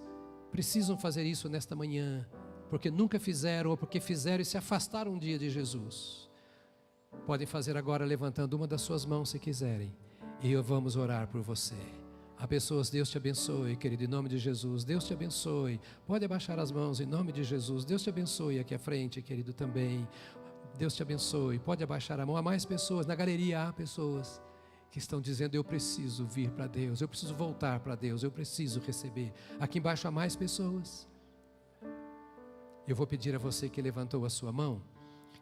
precisam fazer isso nesta manhã, porque nunca fizeram, ou porque fizeram e se afastaram um dia de Jesus? Podem fazer agora levantando uma das suas mãos se quiserem, e vamos orar por você. Há pessoas, Deus te abençoe, querido, em nome de Jesus. Deus te abençoe. Pode abaixar as mãos em nome de Jesus. Deus te abençoe aqui à frente, querido, também. Deus te abençoe. Pode abaixar a mão. Há mais pessoas, na galeria há pessoas que estão dizendo: eu preciso vir para Deus, eu preciso voltar para Deus, eu preciso receber. Aqui embaixo há mais pessoas. Eu vou pedir a você que levantou a sua mão,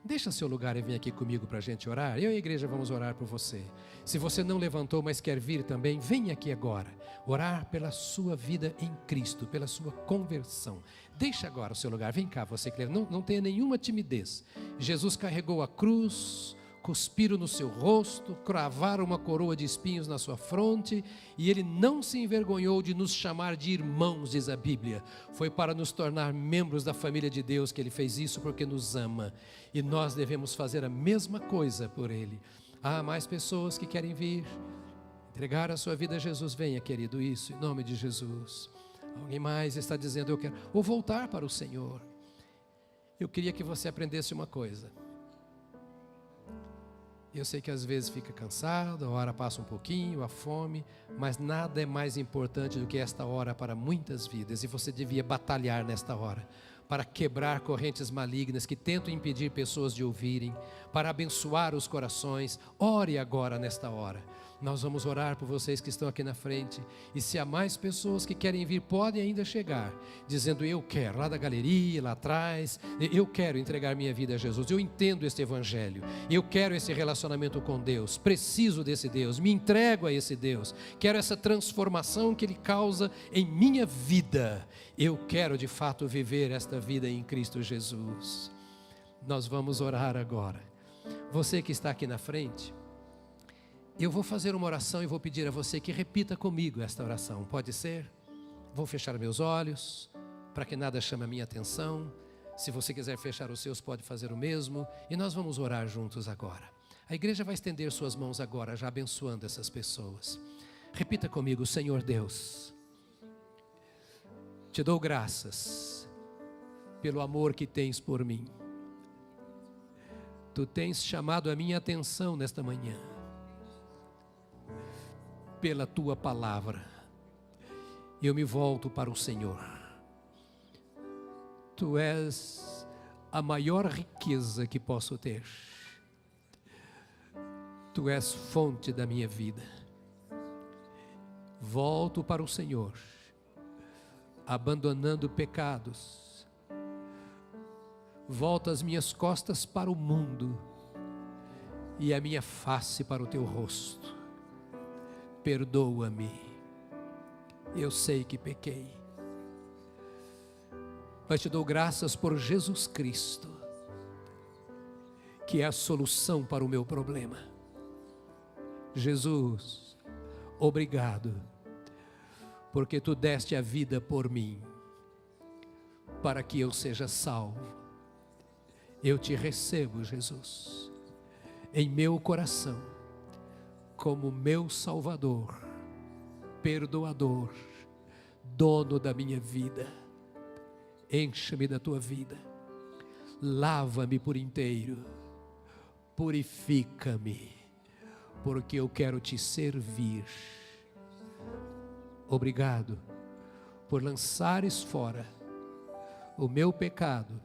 deixa seu lugar e vem aqui comigo para a gente orar. Eu e a igreja vamos orar por você. Se você não levantou, mas quer vir também, vem aqui agora, orar pela sua vida em Cristo, pela sua conversão. Deixa agora o seu lugar, vem cá, você que não tenha nenhuma timidez. Jesus carregou a cruz, cuspiram no seu rosto, cravaram uma coroa de espinhos na sua fronte, e Ele não se envergonhou de nos chamar de irmãos, diz a Bíblia. Foi para nos tornar membros da família de Deus que Ele fez isso, porque nos ama, e nós devemos fazer a mesma coisa por Ele. Há mais pessoas que querem vir, entregar a sua vida a Jesus. Venha, querido, isso, em nome de Jesus. Alguém mais está dizendo: eu quero, ou voltar para o Senhor. Eu queria que você aprendesse uma coisa. Eu sei que às vezes fica cansado, a hora passa um pouquinho, a fome, mas nada é mais importante do que esta hora para muitas vidas, e você devia batalhar nesta hora, para quebrar correntes malignas que tentam impedir pessoas de ouvirem, para abençoar os corações. Ore agora nesta hora. Nós vamos orar por vocês que estão aqui na frente. E se há mais pessoas que querem vir, podem ainda chegar, dizendo: eu quero, lá da galeria, lá atrás, eu quero entregar minha vida a Jesus. Eu entendo este evangelho, eu quero esse relacionamento com Deus, preciso desse Deus, me entrego a esse Deus, quero essa transformação que Ele causa em minha vida. Eu quero de fato viver esta vida em Cristo Jesus. Nós vamos orar agora. Você que está aqui na frente, eu vou fazer uma oração e vou pedir a você que repita comigo esta oração. Pode ser? Vou fechar meus olhos, para que nada chame a minha atenção. Se você quiser fechar os seus, pode fazer o mesmo. E nós vamos orar juntos agora. A igreja vai estender suas mãos agora, já abençoando essas pessoas. Repita comigo: Senhor Deus, te dou graças pelo amor que tens por mim. Tu tens chamado a minha atenção nesta manhã, pela tua palavra. Eu me volto para o Senhor. Tu és a maior riqueza que posso ter. Tu és fonte da minha vida. Volto para o Senhor, abandonando pecados. Volto as minhas costas para o mundo e a minha face para o teu rosto. Perdoa-me, eu sei que pequei, mas te dou graças por Jesus Cristo, que é a solução para o meu problema. Jesus, obrigado, porque tu deste a vida por mim, para que eu seja salvo. Eu te recebo, Jesus, em meu coração, como meu Salvador, perdoador, dono da minha vida. Encha-me da tua vida, lava-me por inteiro, purifica-me, porque eu quero te servir. Obrigado por lançares fora o meu pecado,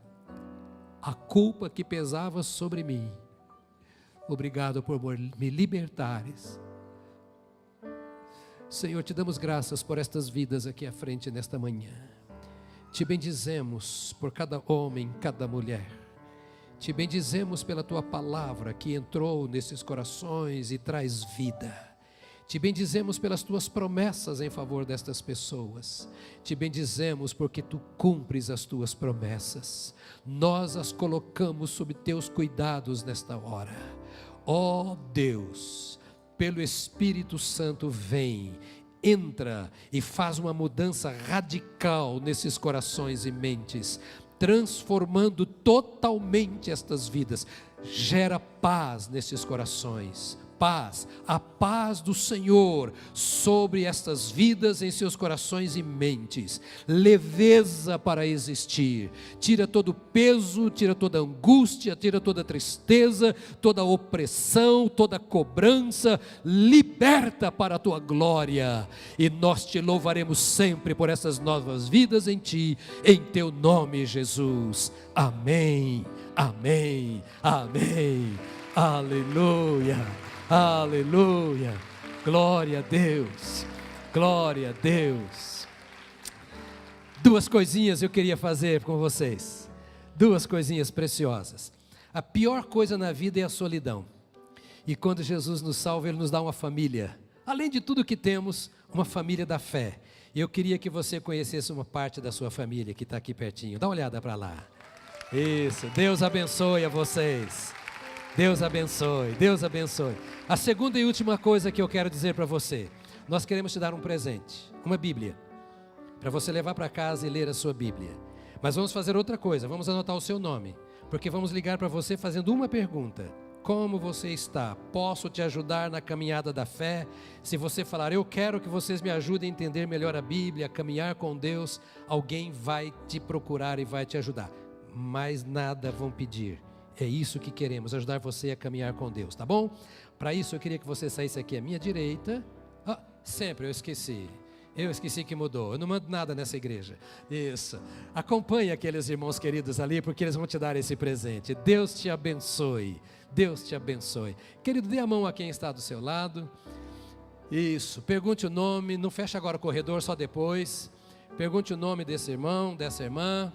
a culpa que pesava sobre mim. Obrigado por me libertares. Senhor, te damos graças por estas vidas aqui à frente nesta manhã. Te bendizemos por cada homem, cada mulher. Te bendizemos pela tua palavra que entrou nesses corações e traz vida. Te bendizemos pelas tuas promessas em favor destas pessoas. Te bendizemos porque tu cumpres as tuas promessas. Nós as colocamos sob teus cuidados nesta hora. Ó Deus, pelo Espírito Santo vem, entra e faz uma mudança radical nesses corações e mentes, transformando totalmente estas vidas. Gera paz nesses corações. Paz, a paz do Senhor sobre estas vidas em seus corações e mentes, leveza para existir, tira todo o peso, tira toda a angústia, tira toda a tristeza, toda a opressão, toda a cobrança, liberta para a tua glória, e nós te louvaremos sempre por essas novas vidas em ti, em teu nome, Jesus. Amém, amém, amém, aleluia. Aleluia, glória a Deus, glória a Deus. Duas coisinhas eu queria fazer com vocês, duas coisinhas preciosas. A pior coisa na vida é a solidão, e quando Jesus nos salva, Ele nos dá uma família, além de tudo que temos, uma família da fé. E eu queria que você conhecesse uma parte da sua família que está aqui pertinho. Dá uma olhada para lá. Isso, Deus abençoe a vocês. Deus abençoe, Deus abençoe. A segunda e última coisa que eu quero dizer para você: nós queremos te dar um presente, uma Bíblia, para você levar para casa e ler a sua Bíblia. Mas vamos fazer outra coisa, vamos anotar o seu nome, porque vamos ligar para você fazendo uma pergunta: como você está? Posso te ajudar na caminhada da fé? Se você falar, eu quero que vocês me ajudem a entender melhor a Bíblia, a caminhar com Deus, alguém vai te procurar e vai te ajudar. Mais nada vão pedir. É isso que queremos, ajudar você a caminhar com Deus, tá bom? Para isso eu queria que você saísse aqui à minha direita. Sempre, eu esqueci que mudou, eu não mando nada nessa igreja. Isso, acompanhe aqueles irmãos queridos ali, porque eles vão te dar esse presente. Deus te abençoe, Deus te abençoe. Querido, dê a mão a quem está do seu lado. Isso, pergunte o nome, não fecha agora o corredor, só depois. Pergunte o nome desse irmão, dessa irmã.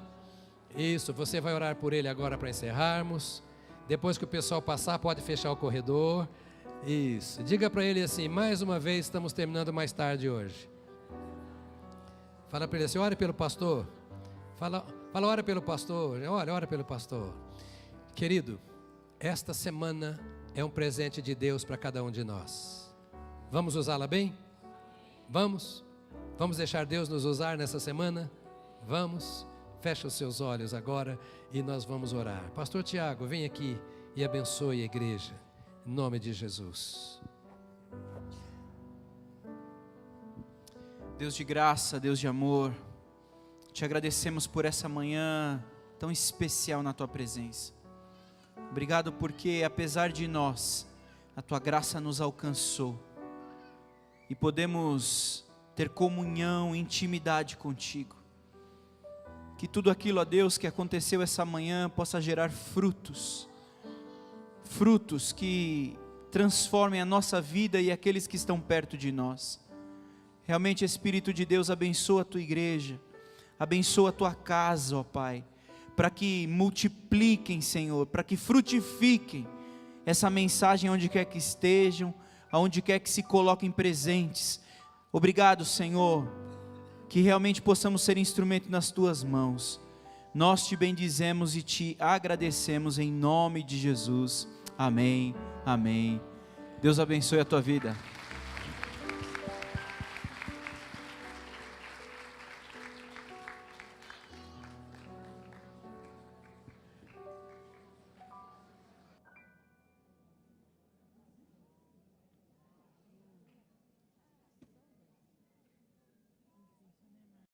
Isso, você vai orar por ele agora para encerrarmos. Depois que o pessoal passar, pode fechar o corredor. Isso, diga para ele assim: mais uma vez estamos terminando mais tarde hoje. Fala para ele assim: ore pelo pastor. Fala, ora pelo pastor. Ora pelo pastor. Querido, esta semana é um presente de Deus para cada um de nós. Vamos usá-la bem? Vamos? Vamos deixar Deus nos usar nessa semana? Vamos? Fecha os seus olhos agora e nós vamos orar. Pastor Tiago, vem aqui e abençoe a igreja, em nome de Jesus. Deus de graça, Deus de amor, te agradecemos por essa manhã tão especial na Tua presença. Obrigado porque, apesar de nós, a Tua graça nos alcançou e podemos ter comunhão, intimidade contigo. Que tudo aquilo, ó Deus, que aconteceu essa manhã possa gerar frutos que transformem a nossa vida e aqueles que estão perto de nós. Realmente, Espírito de Deus, abençoa a Tua igreja, abençoa a Tua casa, ó Pai, para que multipliquem, Senhor, para que frutifiquem essa mensagem onde quer que estejam, aonde quer que se coloquem presentes. Obrigado, Senhor, que realmente possamos ser instrumento nas Tuas mãos. Nós te bendizemos e te agradecemos em nome de Jesus. Amém, amém. Deus abençoe a tua vida.